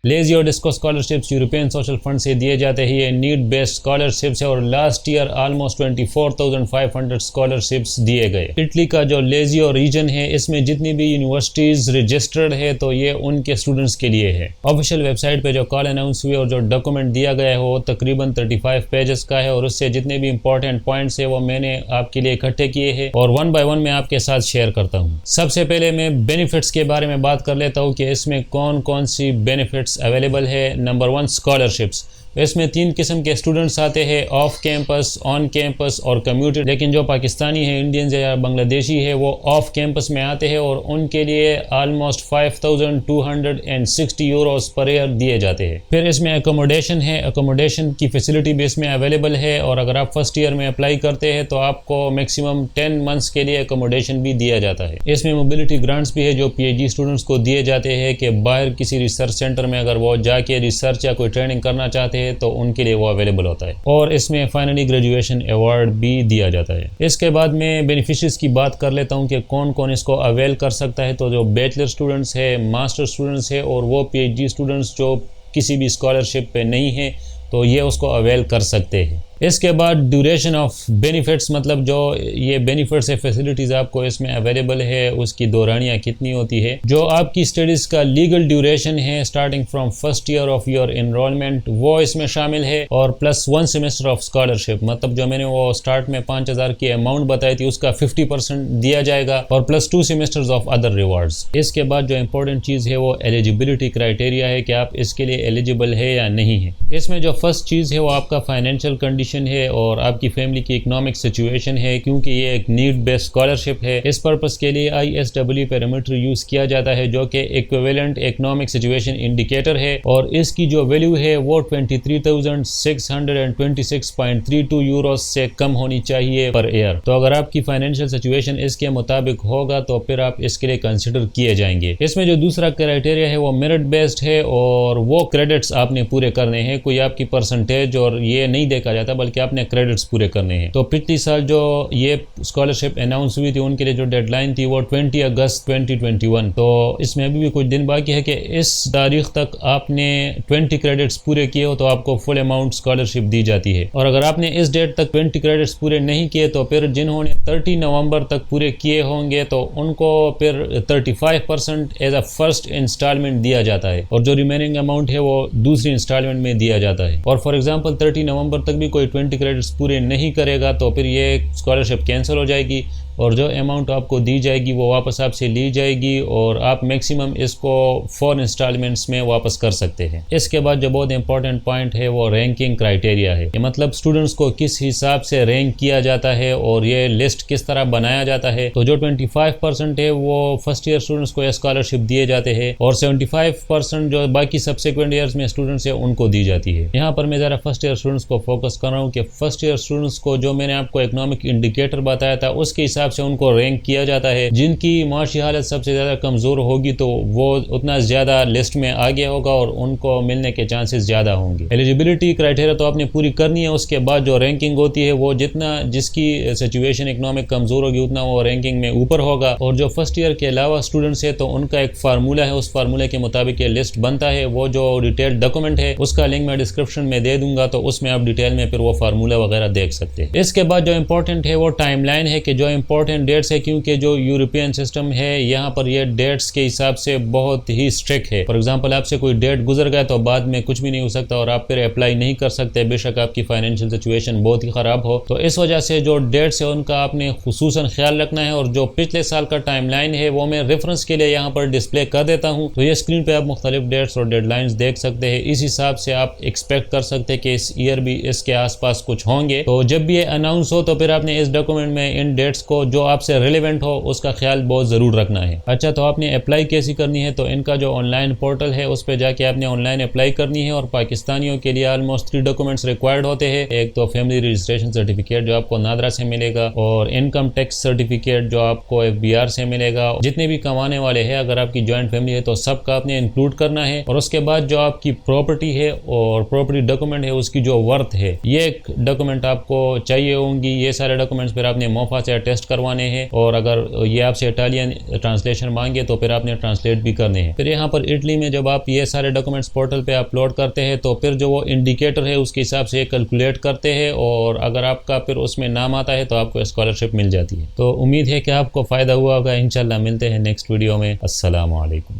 Lazy और disco scholarships European social fund से दिए जाते हैं। ये नीड बेस्ड स्कॉलरशिप्स है और लास्ट ईयर ऑलमोस्ट 24,500 स्कॉलरशिप्स दिए गए। इटली का जो लेजी और रीजन है, इसमें जितनी भी यूनिवर्सिटीज रजिस्टर्ड है तो ये उनके स्टूडेंट्स के लिए है। ऑफिशियल वेबसाइट पे जो कॉल अनाउंस हुई और जो डॉक्यूमेंट दिया गया है वो तकरीबन 35 पेजेस का है और उससे जितने भी इंपॉर्टेंट पॉइंट्स है वो मैंने आपके लिए इकट्ठे किए हैं और वन बाय वन मैं आपके साथ शेयर करता हूँ। सबसे पहले मैं बेनिफिट्स के बारे में बात कर लेता हूँ कि इसमें कौन कौन सी बेनिफिट्स अवेलेबल है। Number 1 scholarships. इसमें 3 किस्म के स्टूडेंट्स आते हैं, ऑफ कैंपस, ऑन कैंपस और कम्यूटेड। लेकिन जो पाकिस्तानी है, इंडियंस या बांग्लादेशी है, वो ऑफ कैंपस में आते हैं और उनके लिए ऑलमोस्ट 5,260 यूरोस पर ईयर दिए जाते हैं। फिर इसमें अकोमोडेशन है। अकोमोडेशन की फैसिलिटी भी इसमें अवेलेबल है और अगर आप फर्स्ट ईयर में अप्लाई करते हैं तो आपको मैक्सिमम 10 मंथ्स के लिए अकोमोडेशन भी दिया जाता है। इसमें मोबिलिटी ग्रांट्स भी है जो PhD स्टूडेंट्स को दिए जाते हैं कि बाहर किसी रिसर्च सेंटर में अगर वो जाके रिसर्च या कोई ट्रेनिंग करना चाहते हैं तो उनके लिए वो अवेलेबल होता है। और इसमें फाइनली ग्रेजुएशन अवार्ड भी दिया जाता है। इसके बाद मैं बेनिफिशियरीज की बात कर लेता हूँ कि कौन कौन इसको अवेल कर सकता है। तो जो बैचलर स्टूडेंट्स है, मास्टर स्टूडेंट्स है और वो PhD स्टूडेंट्स जो किसी भी स्कॉलरशिप पे नहीं है तो ये उसको अवेल कर सकते हैं। इसके बाद ड्यूरेशन ऑफ बेनिफिट्स, मतलब जो ये बेनिफिट्स है, फैसिलिटीज़ आपको इसमें अवेलेबल है, उसकी दौरानियाँ कितनी होती है। जो आपकी स्टडीज़ का लीगल ड्यूरेशन है starting from first year of your enrolment, वो इसमें शामिल है और प्लस 1 सेमेस्टर ऑफ स्कॉलरशिप, मतलब जो मैंने वो स्टार्ट में 5,000 की अमाउंट बताई थी उसका 50% दिया जाएगा और plus 2 semesters of other rewards. इसके बाद जो इंपॉर्टेंट चीज़ है वो एलिजिबिलिटी क्राइटेरिया है कि आप इसके लिए एलिजिबल है या नहीं है। इसमें जो फर्स्ट चीज़ है वो आपका फाइनेंशियल कंडीशन है और आपकी फैमिली की इकोनॉमिक सिचुएशन है, क्योंकि ये एक नीड बेस्ड स्कॉलरशिप है। इस पर्पस के लिए ISW पैरामीटर यूज किया जाता है जो कि इक्विवेलेंट इकोनॉमिक सिचुएशन इंडिकेटर है और इसकी जो वैल्यू है वो 23,626.32 यूरो से कम होनी चाहिए पर ईयर। तो अगर आपकी फाइनेंशियल सिचुएशन इसके मुताबिक होगा तो फिर आप इसके लिए कंसिडर किए जाएंगे। इसमें जो दूसरा क्राइटेरिया है वो मेरिट बेस्ड है और वो क्रेडिट्स आपने पूरे करने हैं। कोई आपकी परसेंटेज और ये नहीं देखा जाता बल्कि आपने क्रेडिट्स पूरे करने हैं। तो पिछली साल जो ये स्कॉलरशिप अनाउंस हुई थी उनके लिए जो डेडलाइन थी वो 20 अगस्त 2021। तो इसमें अभी भी कुछ दिन बाकी है कि इस तारीख तक आपने 20 क्रेडिट्स पूरे किए हो तो आपको फुल अमाउंट स्कॉलरशिप दी जाती है। और अगर आपने इस डेट तक 20 क्रेडिट्स पूरे नहीं किए तो फिर जिन्होंने 30 नवंबर तक पूरे किए होंगे तो उनको फिर 35% एज अ फर्स्ट इंस्टॉलमेंट दिया जाता है और जो रिमेनिंग अमाउंट है वो दूसरी इंस्टॉलमेंट में दिया जाता है। और फॉर एग्जाम्पल 30 नवंबर तक भी कोई 20 क्रेडिट्स पूरे नहीं करेगा तो फिर ये स्कॉलरशिप कैंसिल हो जाएगी और जो अमाउंट आपको दी जाएगी वो वापस आपसे ली जाएगी और आप मैक्सिमम इसको 4 इंस्टॉलमेंट्स में वापस कर सकते हैं। इसके बाद जो बहुत इंपॉर्टेंट पॉइंट है वो रैंकिंग क्राइटेरिया है, कि मतलब स्टूडेंट्स को किस हिसाब से रैंक किया जाता है और ये लिस्ट किस तरह बनाया जाता है। तो जो 25% है वो फर्स्ट ईयर स्टूडेंट्स को स्कॉलरशिप दिए जाते हैं और 75% जो बाकी सब्सिक्वेंट ईयर्स में स्टूडेंट्स है उनको दी जाती है। यहाँ पर मैं ज़रा फर्स्ट ईयर स्टूडेंट्स को फोकस कर रहा हूँ कि फर्स्ट ईयर स्टूडेंट्स को जो मैंने आपको इकोनॉमिक इंडिकेटर बताया था उसके हिसाब से उनको रैंक किया जाता है। जिनकी माशी हालत सबसे ज़्यादा कमज़ोर होगी तो वो उतना ज़्यादा लिस्ट में आगे होगा और उनको मिलने के चांसेस ज़्यादा होंगे। एलिजिबिलिटी क्राइटेरिया तो आपने पूरी करनी है, उसके बाद जो रैंकिंग होती है वो जितना जिसकी सिचुएशन इकोनॉमिक कमज़ोर होगी उतना वो रैंकिंग में ऊपर होगा। और जो फर्स्ट ईयर के अलावा स्टूडेंट्स है तो उनका एक फार्मूला है, उस फार्मूले के मुताबिक ये लिस्ट बनता है। वो जो डिटेल डॉक्यूमेंट है उसका लिंक मैं डिस्क्रिप्शन में दे दूंगा तो उसमें आप डिटेल में फिर वो फार्मूला वगैरह देख सकते हैं। इसके बाद जो इंपॉर्टेंट है वो टाइमलाइन है कि जो इंपॉर्टेंट डेट्स है, क्योंकि जो यूरोपियन सिस्टम है यहाँ पर ये डेट्स के हिसाब से बहुत ही स्ट्रिक्ट है। फॉर एग्जांपल आपसे कोई डेट गुजर गया तो बाद में कुछ भी नहीं हो सकता और आप फिर अप्लाई नहीं कर सकते, बेशक आपकी फाइनेंशियल सिचुएशन बहुत ही ख़राब हो। तो इस वजह से जो डेट्स है उनका आपने खुसूसन ख्याल रखना है। और जो पिछले साल का टाइमलाइन है वो मैं रेफरेंस के लिए यहाँ पर डिस्प्ले कर देता हूँ। तो ये स्क्रीन पर आप मुख्तलिफ डेट्स और डेडलाइंस देख सकते हैं। इस हिसाब से आप एक्सपेक्ट कर सकते हैं कि इस ईयर भी इसके आसपास कुछ होंगे। तो जब भी ये अनाउंस हो तो फिर आपने इस डॉक्यूमेंट में इन डेट्स को जो आपसे रिलेवेंट हो उसका ख्याल बहुत ज़रूर रखना है। अच्छा, तो आपने अप्लाई कैसी करनी है? तो इनका जो ऑनलाइन पोर्टल है उस पर जाके आपने ऑनलाइन अप्लाई करनी है। और पाकिस्तानियों के लिए ऑलमोस्ट 3 डॉक्यूमेंट्स रिक्वायर्ड होते हैं। एक तो फैमिली रजिस्ट्रेशन सर्टिफिकेट जो आपको नादरा से मिलेगा और इनकम टैक्स सर्टिफिकेट जो आपको FBR से मिलेगा। जितने भी कमाने वाले हैं, अगर आपकी जॉइंट फैमिली है तो सबका आपने इंक्लूड करना है। और उसके बाद जो आपकी प्रॉपर्टी है और प्रॉपर्टी डॉक्यूमेंट है उसकी जो वर्थ है, ये एक डॉक्यूमेंट आपको चाहिए होंगी। ये सारे डॉक्यूमेंट्स फिर आपने मोफा से अटेस्ट करवाने हैं, और अगर ये आपसे इटालियन ट्रांसलेशन मांगे तो फिर आपने ट्रांसलेट भी करने हैं। फिर यहाँ पर इटली में जब आप ये सारे डॉक्यूमेंट्स पोर्टल पे अपलोड करते हैं तो फिर जो वो इंडिकेटर है उसके हिसाब से कैलकुलेट करते हैं, और अगर आपका फिर उसमें नाम आता है तो आपको स्कॉलरशिप मिल जाती है। तो उम्मीद है कि आपको फ़ायदा हुआ होगा। इंशाल्लाह मिलते हैं नेक्स्ट वीडियो में। अस्सलाम वालेकुम।